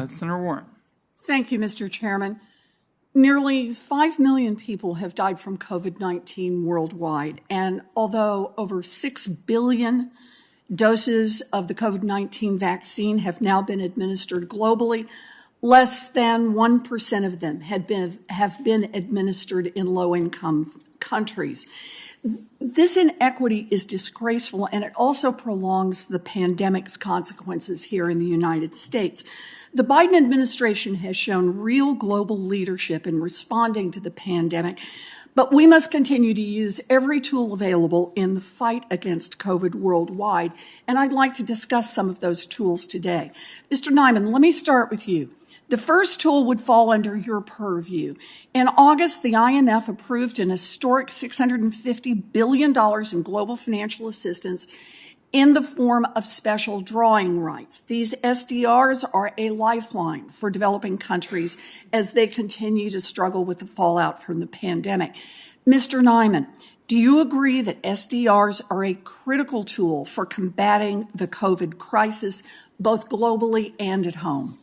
Senator Warren. Thank you, Mr. Chairman. Nearly 5 million people have died from COVID-19 worldwide, and although over 6 billion doses of the COVID-19 vaccine have now been administered globally, less than 1% of them have been administered in low-income countries. This inequity is disgraceful, and it also prolongs the pandemic's consequences here in the United States. The Biden administration has shown real global leadership in responding to the pandemic, but we must continue to use every tool available in the fight against COVID worldwide, and I'd like to discuss some of those tools today. Mr. Nyman, let me start with you. The first tool would fall under your purview. In August, the IMF approved an historic $650 billion in global financial assistance in the form of special drawing rights. These SDRs are a lifeline for developing countries as they continue to struggle with the fallout from the pandemic. Mr. Nyman, do you agree that SDRs are a critical tool for combating the COVID crisis, both globally and at home?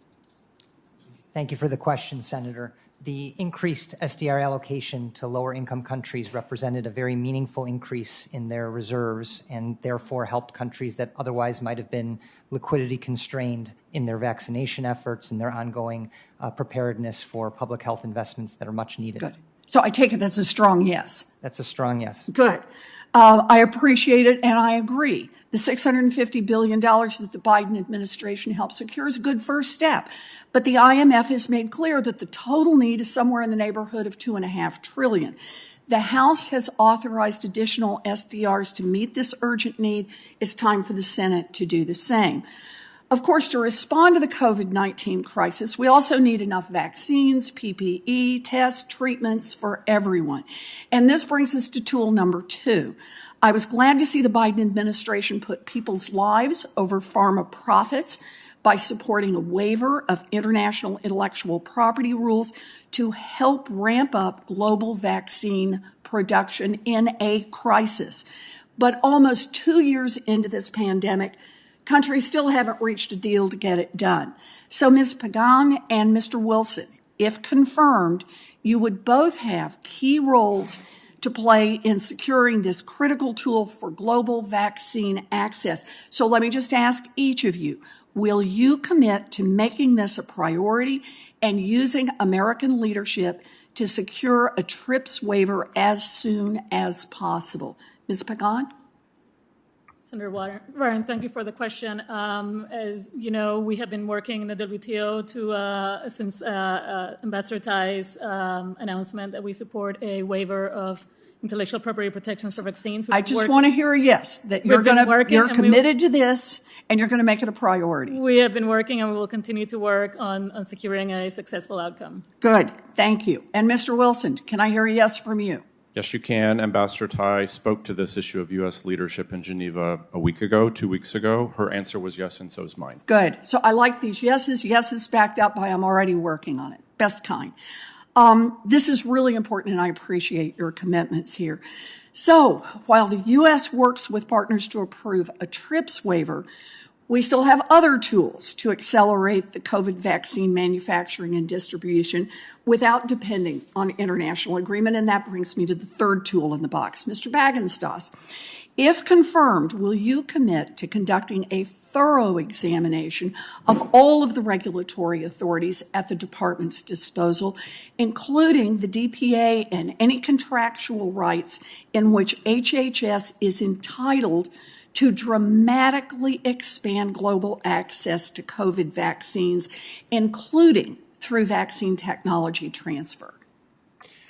Thank you for the question, Senator. The increased SDR allocation to lower-income countries represented a very meaningful increase in their reserves and therefore helped countries that otherwise might have been liquidity constrained in their vaccination efforts and their ongoing preparedness for public health investments that are much needed. Good. So I take it that's a strong yes. That's a strong yes. Good. I appreciate it, and I agree. The $650 billion that the Biden administration helped secure is a good first step. But the IMF has made clear that the total need is somewhere in the neighborhood of $2.5 trillion. The House has authorized additional SDRs to meet this urgent need. It's time for the Senate to do the same. Of course, to respond to the COVID-19 crisis, we also need enough vaccines, PPE, tests, treatments for everyone. And this brings us to tool number 2. I was glad to see the Biden administration put people's lives over pharma profits by supporting a waiver of international intellectual property rules to help ramp up global vaccine production in a crisis. But almost 2 years into this pandemic, countries still haven't reached a deal to get it done. So Ms. Pagan and Mr. Wilson, if confirmed, you would both have key roles to play in securing this critical tool for global vaccine access. So let me just ask each of you, will you commit to making this a priority and using American leadership to secure a TRIPS waiver as soon as possible? Ms. Pagan? Senator Warren, thank you for the question. As you know, we have been working in the WTO since Ambassador Tai's announcement that we support a waiver of intellectual property protections for vaccines. I just want to hear a yes, that you're committed to this and you're going to make it a priority. We have been working and we will continue to work on securing a successful outcome. Good. Thank you. And Mr. Wilson, can I hear a yes from you? Yes, you can. Ambassador Tai spoke to this issue of U.S. leadership in Geneva a week ago, 2 weeks ago. Her answer was yes, and so is mine. Good. So I like these yeses backed up by I'm already working on it. Best kind. This is really important, and I appreciate your commitments here. So while the U.S. works with partners to approve a TRIPS waiver, we still have other tools to accelerate the COVID vaccine manufacturing and distribution without depending on international agreement, and that brings me to the third tool in the box. Mr. Bagenstos, if confirmed, will you commit to conducting a thorough examination of all of the regulatory authorities at the department's disposal, including the DPA and any contractual rights in which HHS is entitled to dramatically expand global access to COVID vaccines, including through vaccine technology transfer?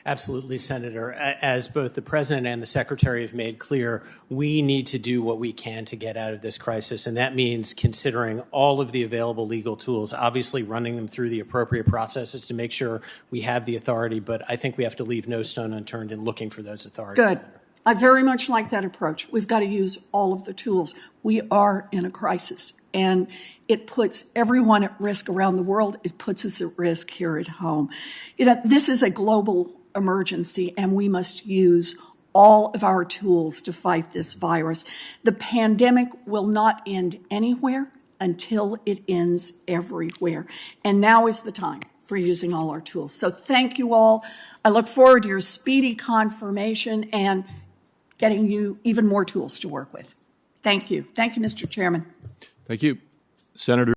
Absolutely, Senator. As both the President and the Secretary have made clear, we need to do what we can to get out of this crisis, and that means considering all of the available legal tools, obviously running them through the appropriate processes to make sure we have the authority, but I think we have to leave no stone unturned in looking for those authorities. Good. I very much like that approach. We've got to use all of the tools. We are in a crisis, and it puts everyone at risk around the world. It puts us at risk here at home. This is a global emergency, and we must use all of our tools to fight this virus. The pandemic will not end anywhere until it ends everywhere. And now is the time for using all our tools. So thank you all. I look forward to your speedy confirmation and getting you even more tools to work with. Thank you. Thank you, Mr. Chairman. Thank you. Senator